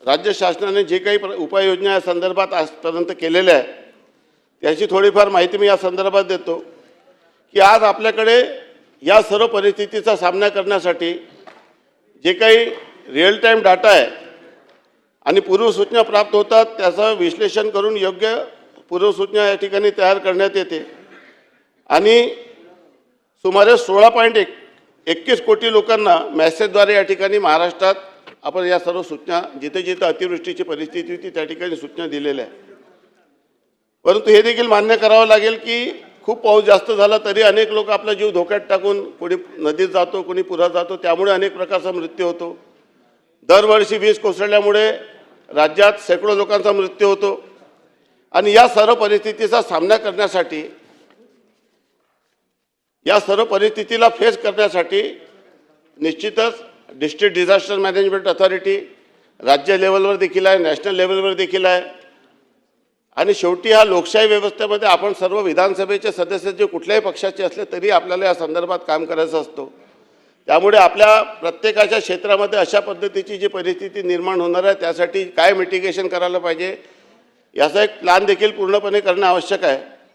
राज्य शासनाने जे काही उपाययोजना या संदर्भात आजपर्यंत केलेल्या आहे त्याची थोडीफार माहिती मी या संदर्भात देतो की आज आपल्याकडे या सर्व परिस्थितीचा सामना करण्यासाठी जे काही रिअल टाईम डाटा आहे आणि पूर्वसूचना प्राप्त होतात त्याचं विश्लेषण करून योग्य पूर्वसूचना या ठिकाणी तयार करण्यात येते आणि सुमारे 16.21 कोटी लोकांना मेसेजद्वारे या ठिकाणी महाराष्ट्रात आपण या सर्व सूचना जिथे जिथे अतिवृष्टीची परिस्थिती होती त्या ठिकाणी सूचना दिलेल्या आहे। परंतु हे देखील मान्य करावं लागेल की खूप पाऊस जास्त झाला तरी अनेक लोक आपला जीव धोक्यात टाकून कोणी नदीत जातो कोणी पुरात जातो, त्यामुळे अनेक प्रकारचा मृत्यू होतो। दरवर्षी वीज कोसळल्यामुळे राज्यात शेकडो लोकांचा मृत्यू होतो आणि या सर्व परिस्थितीचा सामना करण्यासाठी या सर्व परिस्थितीला फेस करण्यासाठी निश्चितच डिस्ट्रिक्ट डिझास्टर मॅनेजमेंट अथॉरिटी राज्य लेवलवर देखील आहे, नॅशनल लेवलवर देखील आहे आणि शेवटी हा लोकशाही व्यवस्थेमध्ये आपण सर्व विधानसभेचे सदस्य जे कुठल्याही पक्षाचे असले तरी आपल्याला या संदर्भात काम करायचं असतो। त्यामुळे आपल्या प्रत्येकाच्या क्षेत्रामध्ये अशा पद्धतीची जी परिस्थिती निर्माण होणार आहे त्यासाठी काय मिटिगेशन करायला पाहिजे याचा एक प्लॅन देखील पूर्णपणे करणं आवश्यक आहे।